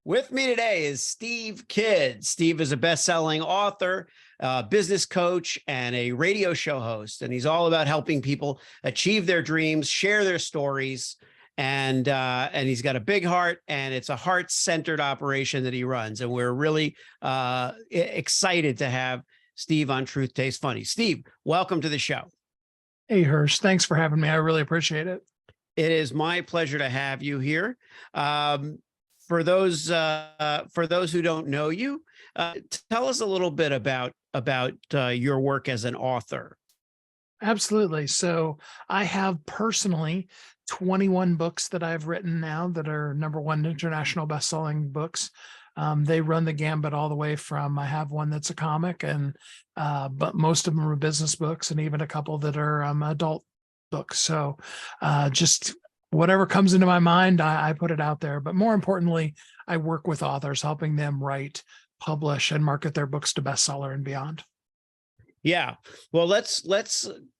With me today is Steve Kidd. Steve is a best-selling author, business coach, and a radio show host. And he's all about helping people achieve their dreams, share their stories, and he's got a big heart, and it's a heart-centered operation that he runs. And we're really excited to have Steve on Truth Tastes Funny. Steve, welcome to the show. Hey, Hirsch, thanks for having me. I really appreciate it. It is my pleasure to have you here. For those who don't know you, tell us a little bit about your work as an author. Absolutely. So I have personally 21 books that I've written now that are #1 international best-selling books. They run the gambit all the way from, I have one that's a comic, and but most of them are business books, and even a couple that are adult books. So just whatever comes into my mind, I put it out there. But more importantly, I work with authors, helping them write, publish, and market their books to bestseller and beyond. Yeah. Well, let's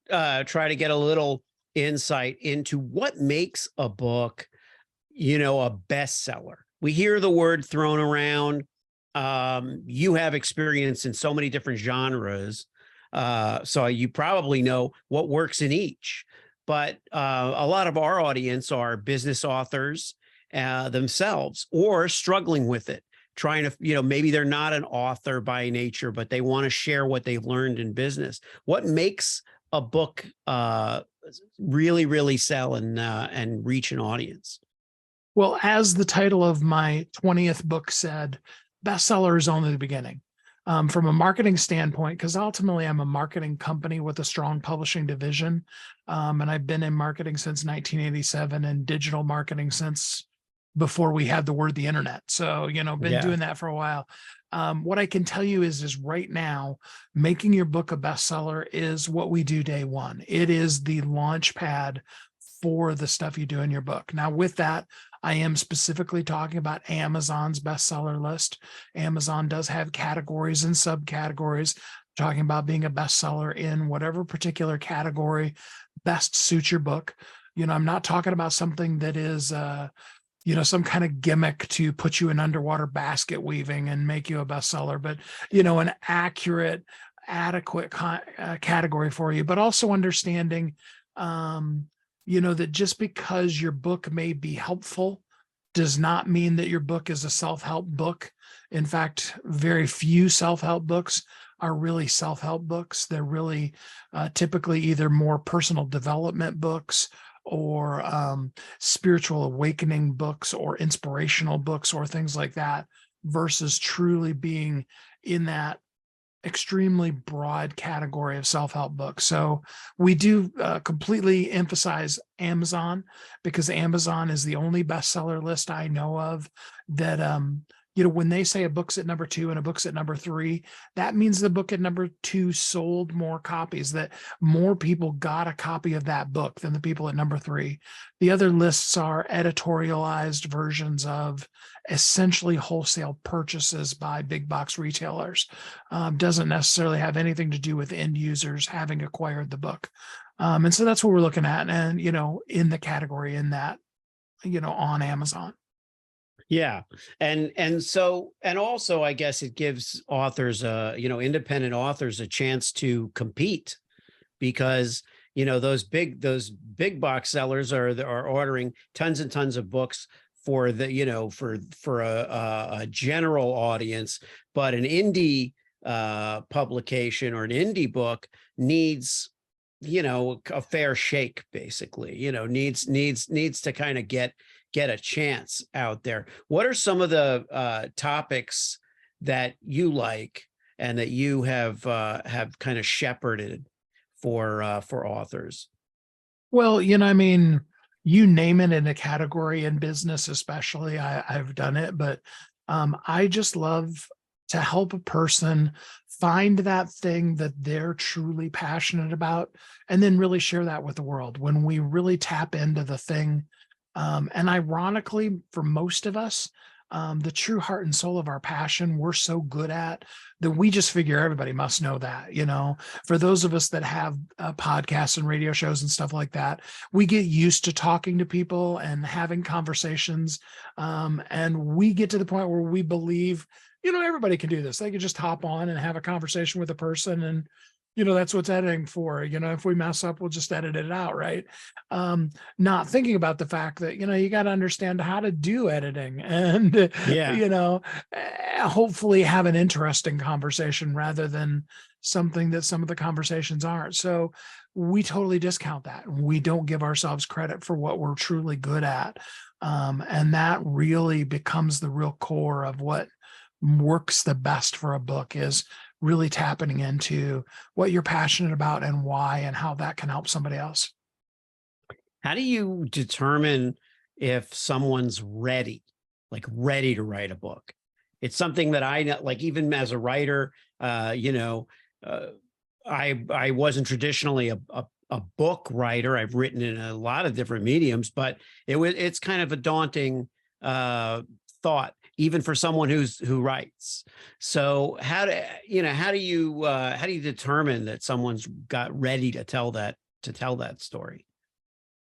try to get a little insight into what makes a book, a bestseller. We hear the word thrown around. You have experience in so many different genres, so you probably know what works in each. But a lot of our audience are business authors themselves, or struggling with it, trying to, maybe they're not an author by nature, but they want to share what they've learned in business. What makes a book really, really sell and reach an audience? Well, as the title of my 20th book said, bestseller is only the beginning. From a marketing standpoint, because ultimately I'm a marketing company with a strong publishing division. And I've been in marketing since 1987 and digital marketing since before we had the word the internet. So, been doing that for a while. What I can tell you is right now, making your book a bestseller is what we do day one. It is the launch pad for the stuff you do in your book. Now, with that, I am specifically talking about Amazon's bestseller list. Amazon does have categories and subcategories, talking about being a bestseller in whatever particular category best suits your book. I'm not talking about something that is, some kind of gimmick to put you in underwater basket weaving and make you a bestseller, but, an accurate, adequate category for you, but also understanding, that just because your book may be helpful does not mean that your book is a self-help book. In fact, very few self-help books are really self-help books. They're really typically either more personal development books or spiritual awakening books or inspirational books or things like that, versus truly being in that extremely broad category of self-help books. So we do completely emphasize Amazon, because Amazon is the only bestseller list I know of that, when they say a book's at #2 and a book's at #3, that means the book at #2 sold more copies, that more people got a copy of that book than the people at #3. The other lists are editorialized versions of essentially wholesale purchases by big box retailers. Doesn't necessarily have anything to do with end users having acquired the book. And so that's what we're looking at. And, in the category in that, on Amazon. Yeah. And also, I guess it gives authors, independent authors a chance to compete, because, those big box sellers are ordering tons and tons of books for the, for a general audience, but an indie publication or an indie book needs, a fair shake, basically, needs to kind of get a chance out there. What are some of the topics that you like and that you have kind of shepherded for authors? Well, you name it in a category in business, especially, I've done it, but I just love to help a person find that thing that they're truly passionate about, and then really share that with the world. When we really tap into the thing, and ironically, for most of us, the true heart and soul of our passion, we're so good at that we just figure everybody must know that, for those of us that have podcasts and radio shows and stuff like that, we get used to talking to people and having conversations. And we get to the point where we believe, everybody can do this. They can just hop on and have a conversation with a person, and that's what's editing for. If we mess up, we'll just edit it out, right? Not thinking about the fact that, you got to understand how to do editing and, Yeah. hopefully have an interesting conversation rather than something that some of the conversations aren't. So we totally discount that. We don't give ourselves credit for what we're truly good at. And that really becomes the real core of what works the best for a book, is really tapping into what you're passionate about and why, and how that can help somebody else. How do you determine if someone's ready, like ready to write a book? It's something that I know, like even as a writer, I wasn't traditionally a book writer. I've written in a lot of different mediums, but it's kind of a daunting thought, even for someone who writes. So how do you determine that someone's got ready to tell that story?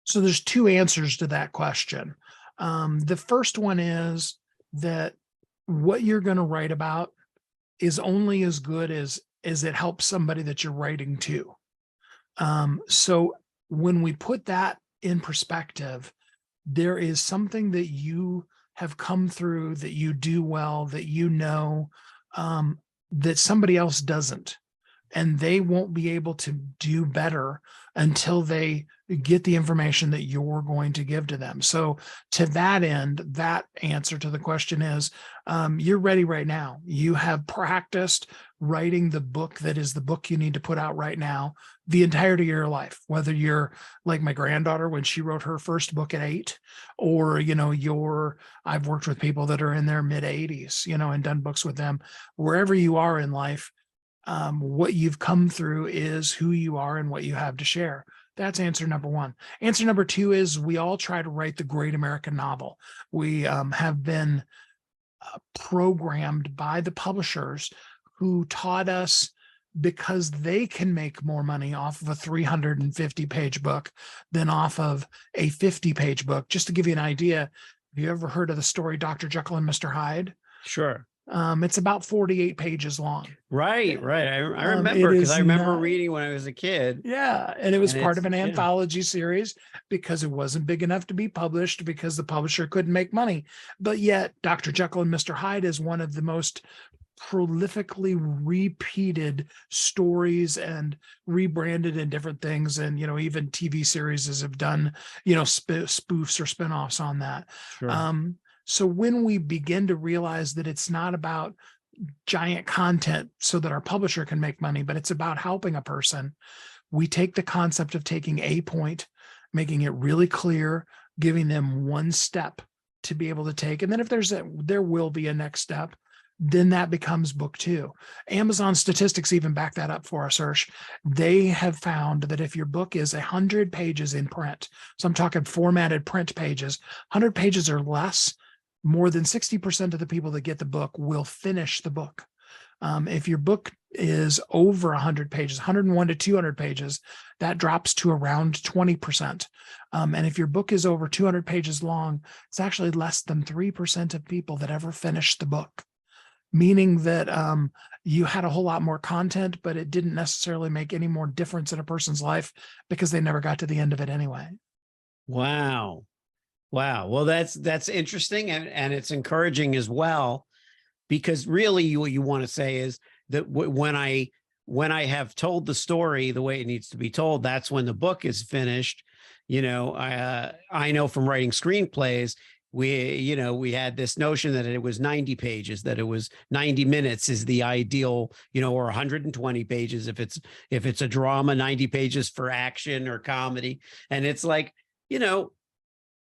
So there's two answers to that question. The first one is that what you're going to write about is only as good as it helps somebody that you're writing to. So when we put that in perspective, there is something that you have come through, that you do well, that that somebody else doesn't. And they won't be able to do better until they get the information that you're going to give to them. So to that end, that answer to the question is, you're ready right now. You have practiced writing the book that is the book you need to put out right now, the entirety of your life, whether you're like my granddaughter when she wrote her first book at 8, or, I've worked with people that are in their mid 80s, and done books with them. Wherever you are in life, what you've come through is who you are and what you have to share. That's answer number one. Answer number two is, we all try to write the great American novel. We have been programmed by the publishers who taught us, because they can make more money off of a 350-page book than off of a 50-page book. Just to give you an idea, have you ever heard of the story Dr. Jekyll and Mr. Hyde? Sure. It's about 48 pages long. Right. I It remember, because is I remember not, reading when I was a kid. yeah, and it was And part of an yeah. anthology series because it wasn't big enough to be published because the publisher couldn't make money. But yet, Dr. Jekyll and Mr. Hyde is one of the most prolifically repeated stories and rebranded in different things. And, even TV series have done, spoofs or spinoffs on that. Sure. So when we begin to realize that it's not about giant content so that our publisher can make money, but it's about helping a person, we take the concept of taking a point, making it really clear, giving them one step to be able to take. And then if there will be a next step, then that becomes book 2. Amazon statistics even back that up for us, Ursh. They have found that if your book is 100 pages in print, so I'm talking formatted print pages, 100 pages or less, more than 60% of the people that get the book will finish the book. If your book is over 100 pages, 101 to 200 pages, that drops to around 20%. And if your book is over 200 pages long, it's actually less than 3% of people that ever finish the book, meaning that you had a whole lot more content, but it didn't necessarily make any more difference in a person's life because they never got to the end of it anyway. Wow. Well, that's interesting, and it's encouraging as well, because really what you want to say is that when I have told the story the way it needs to be told, that's when the book is finished. I know from writing screenplays, we had this notion that it was 90 pages, that it was 90 minutes is the ideal, or 120 pages if it's a drama, 90 pages for action or comedy. And it's like,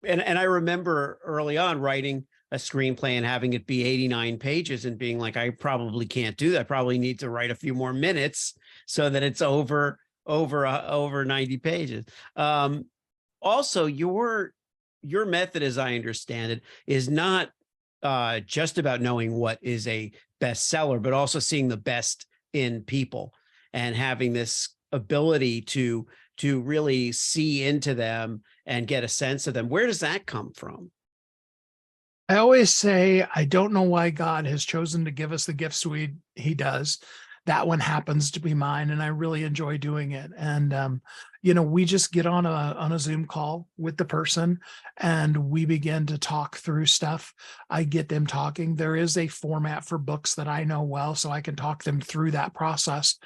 and I remember early on writing a screenplay and having it be 89 pages and being like, I probably can't do that. I probably need to write a few more minutes so that it's over 90 pages. Also, your method, as I understand it, is not just about knowing what is a bestseller, but also seeing the best in people and having this ability to really see into them and get a sense of them. Where does that come from? I always say, I don't know why God has chosen to give us the gifts he does. That one happens to be mine, and I really enjoy doing it. And we just get on a Zoom call with the person, and we begin to talk through stuff. I get them talking. There is a format for books that I know well, so I can talk them through that process.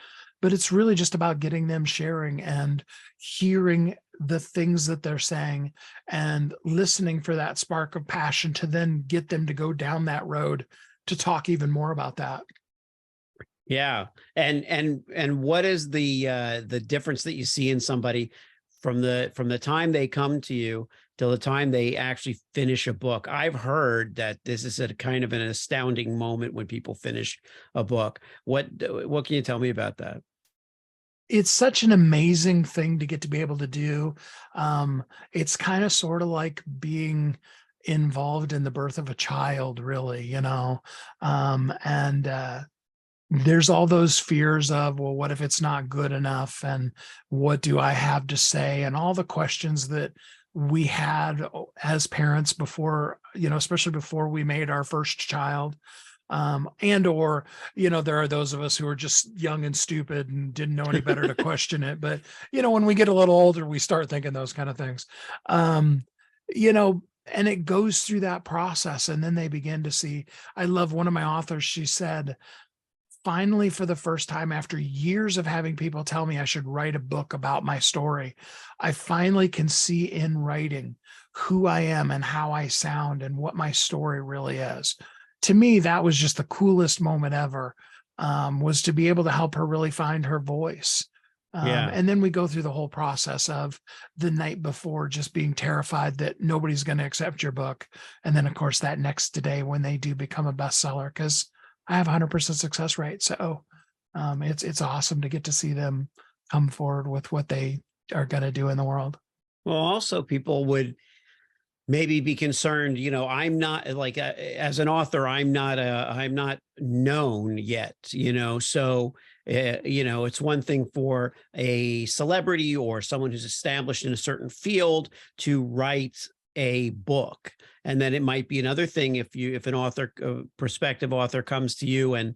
But it's really just about getting them sharing and hearing the things that they're saying and listening for that spark of passion to then get them to go down that road to talk even more about that. Yeah. And what is the difference that you see in somebody from the time they come to you till the time they actually finish a book? I've heard that this is a kind of an astounding moment when people finish a book. What can you tell me about that? It's such an amazing thing to get to be able to do. It's kind of sort of like being involved in the birth of a child, really, and there's all those fears of, well, what if it's not good enough? And what do I have to say? And all the questions that we had as parents before, especially before we made our first child. And or, there are those of us who are just young and stupid and didn't know any better to question it. But, when we get a little older, we start thinking those kind of things. Um, and it goes through that process. And then they begin to see, I love one of my authors, she said, finally, for the first time, after years of having people tell me I should write a book about my story, I finally can see in writing who I am and how I sound and what my story really is. To me, that was just the coolest moment ever, was to be able to help her really find her voice. Yeah. And then we go through the whole process of the night before just being terrified that nobody's going to accept your book. And then, of course, that next day when they do become a bestseller, because I have 100% success rate. So it's awesome to get to see them come forward with what they are going to do in the world. Well, also people would maybe be concerned, I'm not like as an author, I'm not known yet, so it's one thing for a celebrity or someone who's established in a certain field to write a book, and then it might be another thing if an author, prospective author, comes to you and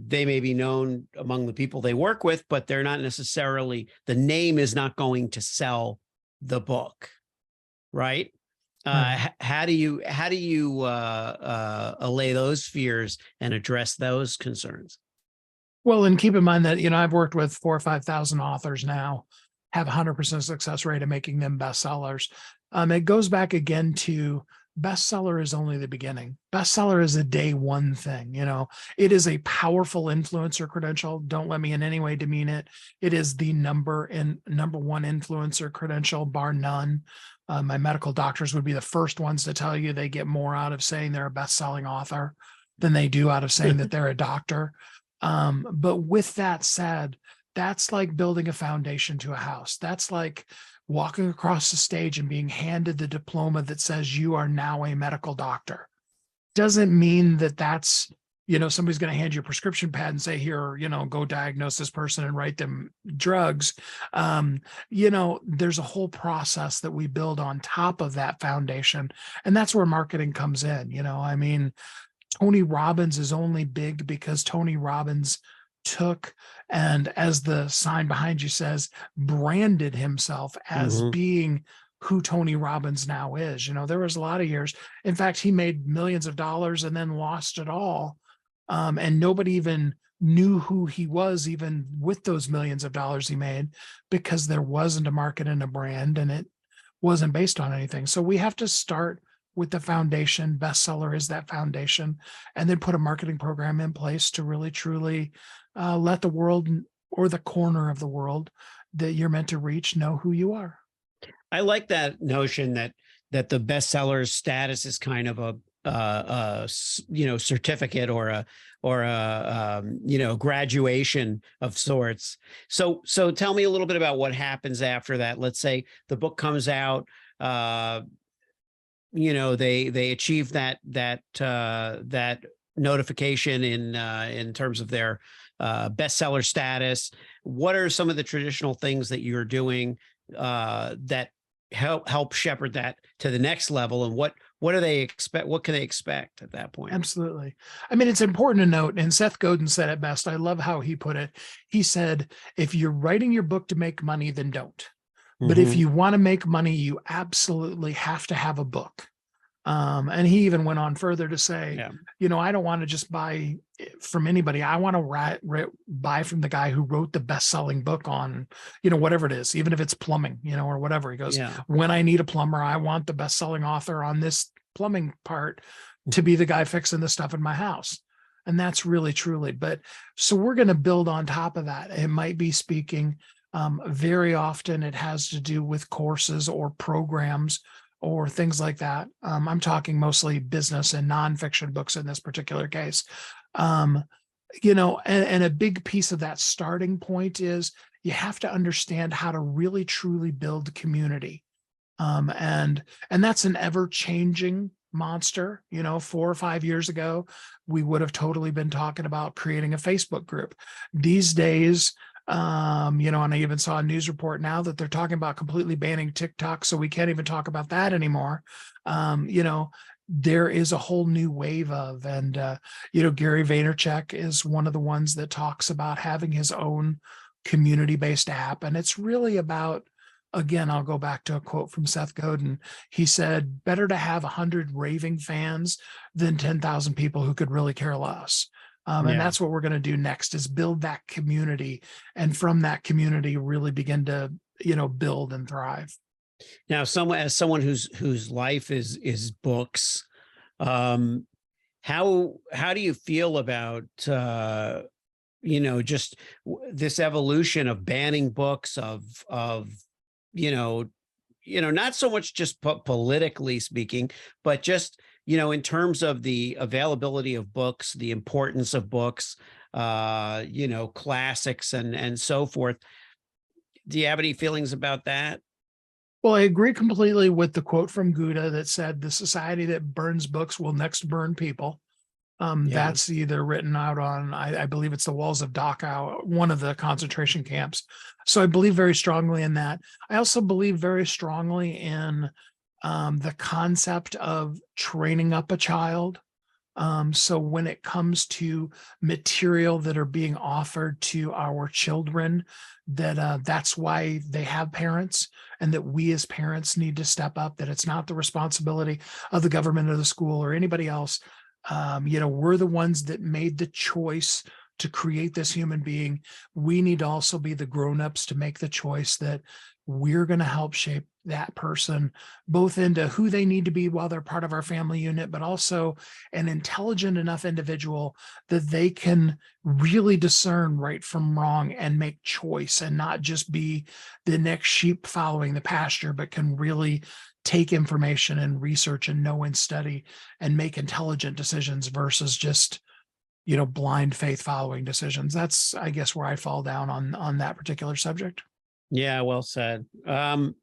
they may be known among the people they work with, but they're not necessarily, the name is not going to sell the book, right? Right. How do you allay those fears and address those concerns? Well, and keep in mind that, I've worked with 4,000 or 5,000 authors now, have 100% success rate of making them bestsellers. It goes back again to bestseller is only the beginning. Bestseller is a day one thing. It is a powerful influencer credential. Don't let me in any way demean it. It is the number one influencer credential, bar none. My medical doctors would be the first ones to tell you they get more out of saying they're a best-selling author than they do out of saying that they're a doctor. But with that said, that's like building a foundation to a house. That's like walking across the stage and being handed the diploma that says you are now a medical doctor. Doesn't mean that that's, somebody's going to hand you a prescription pad and say, here, go diagnose this person and write them drugs. There's a whole process that we build on top of that foundation. And that's where marketing comes in. Tony Robbins is only big because Tony Robbins took, and as the sign behind you says, branded himself as Mhm. being who Tony Robbins now is. There was a lot of years. In fact, he made millions of dollars and then lost it all. And nobody even knew who he was, even with those millions of dollars he made, because there wasn't a market and a brand, and it wasn't based on anything. So we have to start with the foundation. Bestseller is that foundation, and then put a marketing program in place to really truly let the world, or the corner of the world that you're meant to reach, know who you are. I like that notion that the bestseller status is kind of certificate or a graduation of sorts. So tell me a little bit about what happens after that. Let's say the book comes out. they achieve that notification in terms of their bestseller status. What are some of the traditional things that you're doing that help shepherd that to the next level, and what do they expect? What can they expect at that point? Absolutely. I mean, it's important to note, and Seth Godin said it best. I love how he put it. He said, if you're writing your book to make money, then don't. But if Hmm. you want to make money, you absolutely have to have a book. And he even went on further to say, Yeah. I don't want to just buy from anybody. I want to buy from the guy who wrote the best-selling book on, whatever it is, even if it's plumbing, or whatever. He goes, Yeah. when I need a plumber, I want the best-selling author on this plumbing part to be the guy fixing the stuff in my house. And that's really, truly. But so we're going to build on top of that. It might be speaking. Very often it has to do with courses or programs or things like that. I'm talking mostly business and nonfiction books in this particular case. And a big piece of that starting point is you have to understand how to really truly build community. And that's an ever-changing monster. 4 or 5 years ago, we would have totally been talking about creating a Facebook group. These days, and I even saw a news report now that they're talking about completely banning TikTok, so we can't even talk about that anymore. There is a whole new wave of, and Gary Vaynerchuk is one of the ones that talks about having his own community-based app, and it's really about, again, I'll go back to a quote from Seth Godin. He said, better to have 100 raving fans than 10,000 people who could really care less. And Yeah. that's what we're going to do next, is build that community. And from that community, really begin to, build and thrive. Now, as someone whose life is books, um, how do you feel about just this evolution of banning books, of not so much just politically speaking, but just in terms of the availability of books, the importance of books, classics and so forth. Do you have any feelings about that? Well, I agree completely with the quote from Gouda that said, the society that burns books will next burn people. Yeah. That's either written out on, I believe it's the walls of Dachau, one of the concentration camps. So I believe very strongly in that. I also believe very strongly in the concept of training up a child. So when it comes to material that are being offered to our children, that's why they have parents, and that we as parents need to step up, that it's not the responsibility of the government or the school or anybody else. We're the ones that made the choice to create this human being. We need to also be the grownups to make the choice that we're going to help shape that person both into who they need to be while they're part of our family unit, but also an intelligent enough individual that they can really discern right from wrong and make choice, and not just be the next sheep following the pasture, but can really take information and research and know and study and make intelligent decisions versus just blind faith following decisions. That's, I guess, where I fall down on that particular subject. Yeah, well said. In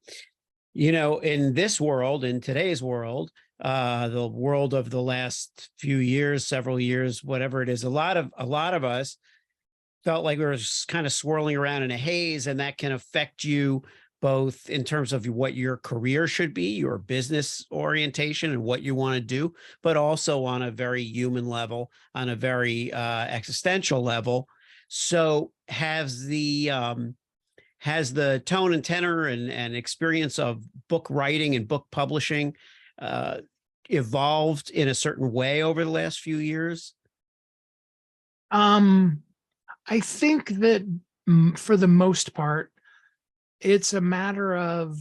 this world, in today's world, the world of the last few years, several years, whatever it is, a lot of us felt like we were kind of swirling around in a haze, and that can affect you both in terms of what your career should be, your business orientation, and what you want to do, but also on a very human level, on a very existential level. So has the tone and tenor and experience of book writing and book publishing uh, evolved in a certain way over the last few years? Um, I think that for the most part, it's a matter of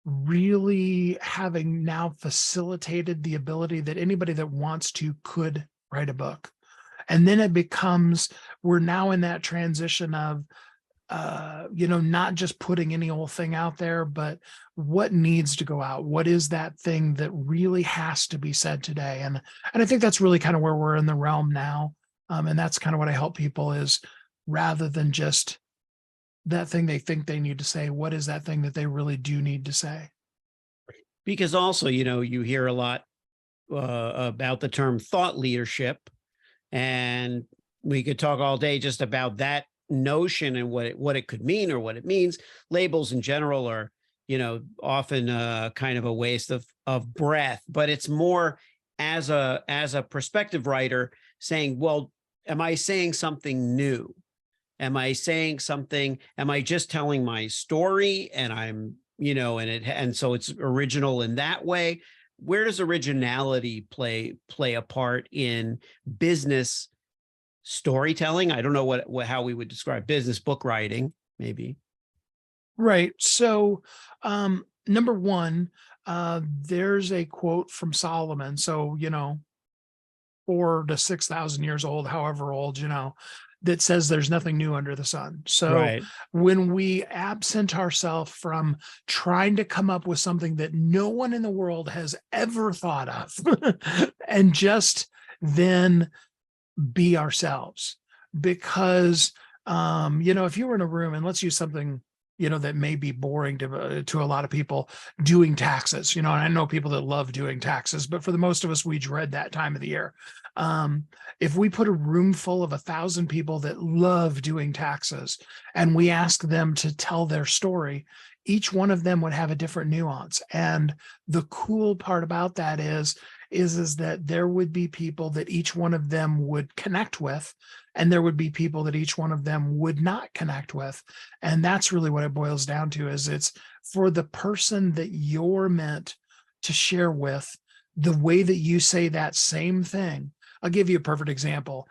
really having now facilitated the ability that anybody that wants to could write a book. And then it becomes, we're now in that transition of, not just putting any old thing out there, but what needs to go out? What is that thing that really has to be said today? And I think that's really kind of where we're in the realm now. And that's kind of what I help people is, rather than just that thing they think they need to say, what is that thing that they really do need to say? Because also, you hear a lot about the term thought leadership, and we could talk all day just about that notion and what it could mean or what it means. Labels in general are, often kind of a waste of breath, but it's more as a perspective writer saying, well, am I saying something new? Am I saying something? Am I just telling my story and and so it's original in that way? Where does originality play a part in business storytelling? I don't know how we would describe business book writing, maybe. Right. So, number one, there's a quote from Solomon. So, 4 to 6,000 years old, however old, that says there's nothing new under the sun. So Right. when we absent ourselves from trying to come up with something that no one in the world has ever thought of, and just then be ourselves, because if you were in a room, and let's use something that may be boring to a lot of people, doing taxes, and I know people that love doing taxes, but for the most of us, we dread that time of the year. um if we put a room full of 1,000 people that love doing taxes, and we ask them to tell their story, each one of them would have a different nuance. And the cool part about that is that there would be people that each one of them would connect with, and there would be people that each one of them would not connect with. And that's really what it boils down to, is it's for the person that you're meant to share with, the way that you say that same thing. I'll give you a perfect example.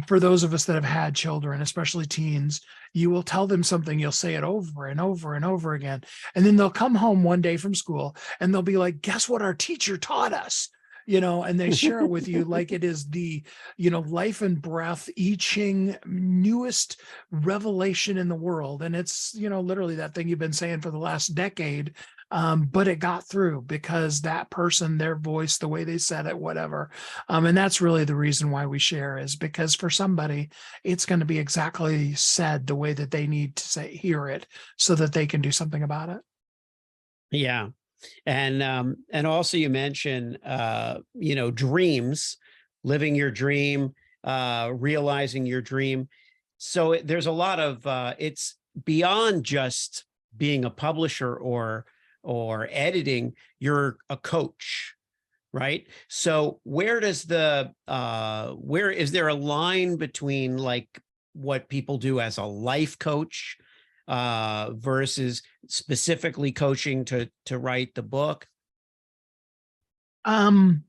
For those of us that have had children, especially teens, you will tell them something, you'll say it over and over and over again. And then they'll come home one day from school and they'll be like, guess what our teacher taught us? And they share it with you like it is the, life and breath, I Ching, newest revelation in the world. And it's, literally that thing you've been saying for the last decade. But it got through because that person, their voice, the way they said it, whatever. And that's really the reason why we share, is because for somebody, it's going to be exactly said the way that they need to hear it, so that they can do something about it. Yeah. And also you mentioned dreams, living your dream, realizing your dream. So there's a lot of it's beyond just being a publisher or editing. You're a coach, right? So where is there a line between like what people do as a life coach versus specifically coaching to write the book? Um,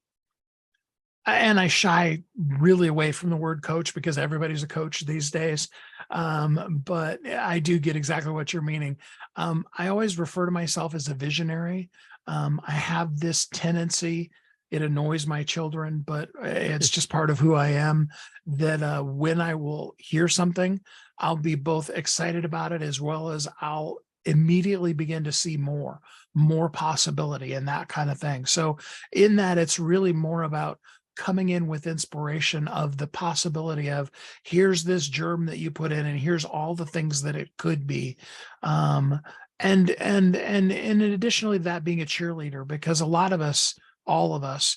and I shy really away from the word coach because everybody's a coach these days. But I do get exactly what you're meaning. I always refer to myself as a visionary. I have this tendency, it annoys my children, but it's just part of who I am, that when I will hear something, I'll be both excited about it, as well as I'll immediately begin to see more possibility and that kind of thing. So in that, it's really more about coming in with inspiration of the possibility of, here's this germ that you put in, and here's all the things that it could be. And additionally, that being a cheerleader, because a lot of us, all of us,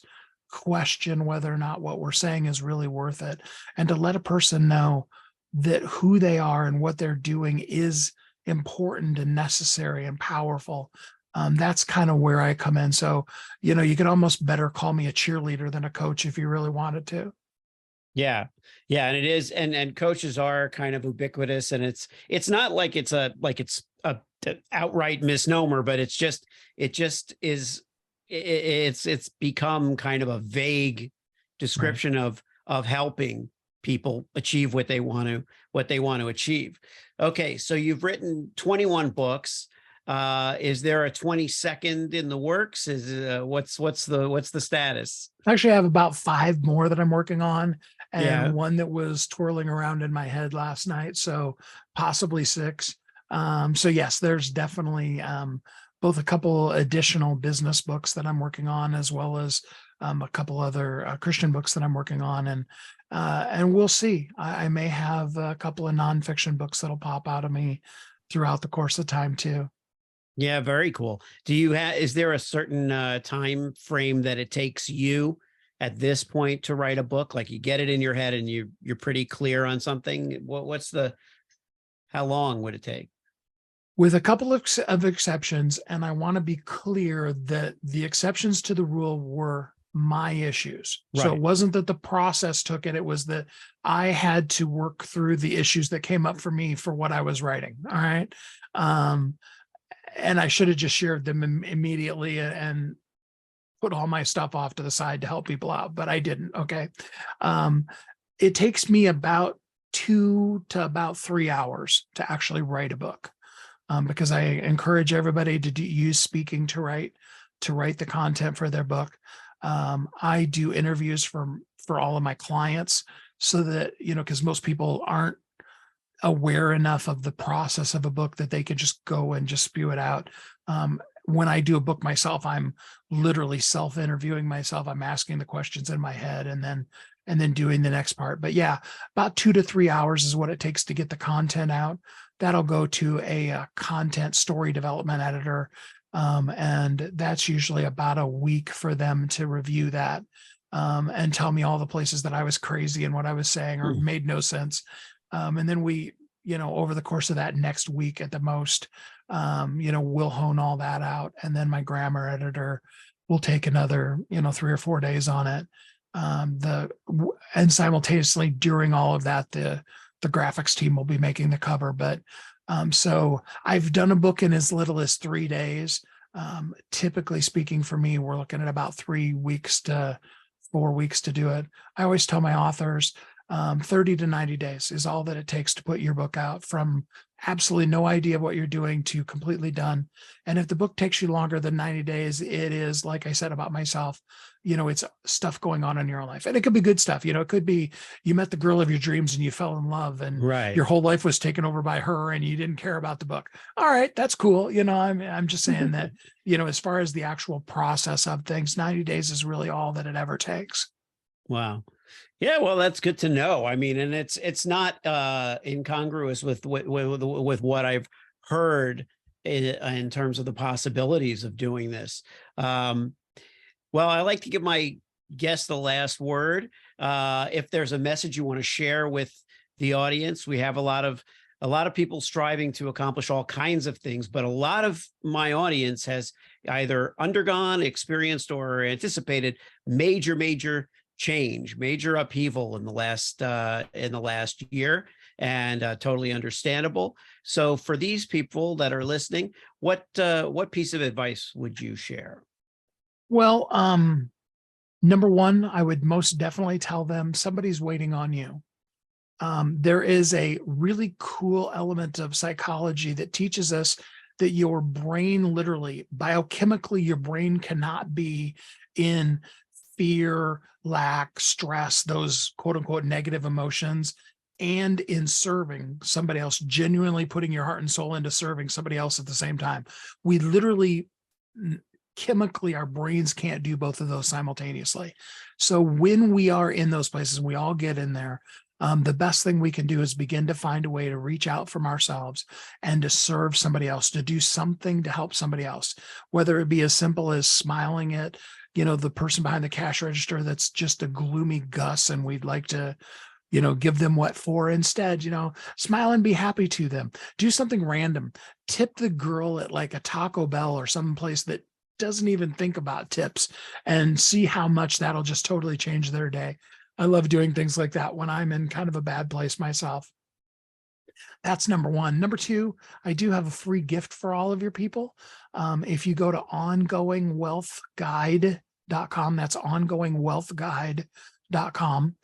question whether or not what we're saying is really worth it. And to let a person know that who they are and what they're doing is important and necessary and powerful. That's kind of where I come in. So, you could almost better call me a cheerleader than a coach if you really wanted to. Yeah. Yeah. And it is. And coaches are kind of ubiquitous, and it's not like it's a outright misnomer, but it just is. It's become kind of a vague Right. description of helping people achieve what they want to achieve. Okay. So you've written 21 books. Is there a 22nd in the works? What's the status? Actually, I have about 5 more that I'm working on, Yeah. and one that was twirling around in my head last night. So possibly 6. So yes, there's definitely both a couple additional business books that I'm working on, as well as a couple other Christian books that I'm working on. And we'll see. I may have a couple of nonfiction books that'll pop out of me throughout the course of time too. Yeah, very cool. Do you have, is there a certain time frame that it takes you at this point to write a book? Like you get it in your head and you're pretty clear on something. What's the, how long would it take? With a couple of exceptions, and I want to be clear that the exceptions to the rule were my issues. So it Right. wasn't that the process took it, it was that I had to work through the issues that came up for me for what I was writing. All right. Um, and I should have just shared them immediately and put all my stuff off to the side to help people out, but I didn't. Okay. Um, it takes me about 2 to about 3 hours to actually write a book, because I encourage everybody to use speaking to write the content for their book. I do interviews for all of my clients so that, because most people aren't aware enough of the process of a book that they could just go and just spew it out. When I do a book myself, I'm literally self-interviewing myself. I'm asking the questions in my head and then doing the next part. But yeah, about 2 to 3 hours is what it takes to get the content out. That'll go to a content story development editor. And that's usually about a week for them to review that, and tell me all the places that I was crazy and what I was saying or Hmm. made no sense. And then we, over the course of that next week at the most, we'll hone all that out. And then my grammar editor will take another, 3 or 4 days on it. And simultaneously during all of that, the graphics team will be making the cover. But so I've done a book in as little as 3 days. Typically speaking, for me, we're looking at about 3 weeks to 4 weeks to do it. I always tell my authors, 30 to 90 days is all that it takes to put your book out, from absolutely no idea of what you're doing to completely done. And if the book takes you longer than 90 days, it is, like I said about myself, it's stuff going on in your life. And it could be good stuff. It could be you met the girl of your dreams and you fell in love and Right. your whole life was taken over by her and you didn't care about the book. All right, that's cool. I'm just saying that, as far as the actual process of things, 90 days is really all that it ever takes. Wow. Yeah, well, that's good to know. I mean, and it's not incongruous with what I've heard in terms of the possibilities of doing this. Um, well, I like to give my guest the last word. If there's a message you want to share with the audience, we have a lot of people striving to accomplish all kinds of things, but a lot of my audience has either undergone, experienced, or anticipated major change, major upheaval in the last year, and totally understandable. So, for these people that are listening, what piece of advice would you share? Well, number one, I would most definitely tell them somebody's waiting on you. There is a really cool element of psychology that teaches us that your brain, literally biochemically, your brain cannot be in fear, lack, stress, those quote unquote negative emotions, and in serving somebody else, genuinely putting your heart and soul into serving somebody else at the same time. We literally, chemically, our brains can't do both of those simultaneously. So when we are in those places, we all get in there. The best thing we can do is begin to find a way to reach out from ourselves and to serve somebody else, to do something to help somebody else, whether it be as simple as smiling at, the person behind the cash register that's just a gloomy Gus and we'd like to, give them what for instead, smile and be happy to them. Do something random. Tip the girl at like a Taco Bell or some place that doesn't even think about tips, and see how much that'll just totally change their day. I love doing things like that when I'm in kind of a bad place myself. That's number one. Number two, I do have a free gift for all of your people. If you go to ongoingwealthguide.com, that's ongoingwealthguide.com.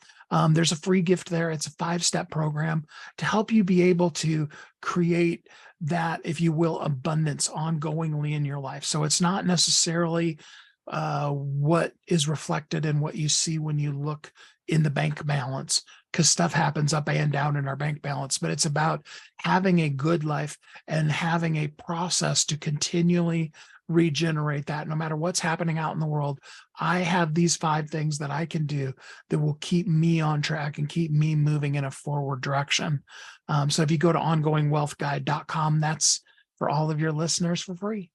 There's a free gift there. It's a 5-step program to help you be able to create that, if you will, abundance ongoingly in your life. So it's not necessarily what is reflected in what you see when you look in the bank balance, because stuff happens up and down in our bank balance, but it's about having a good life and having a process to continually regenerate that. No matter what's happening out in the world, I have these 5 things that I can do that will keep me on track and keep me moving in a forward direction. So if you go to ongoingwealthguide.com, that's for all of your listeners for free.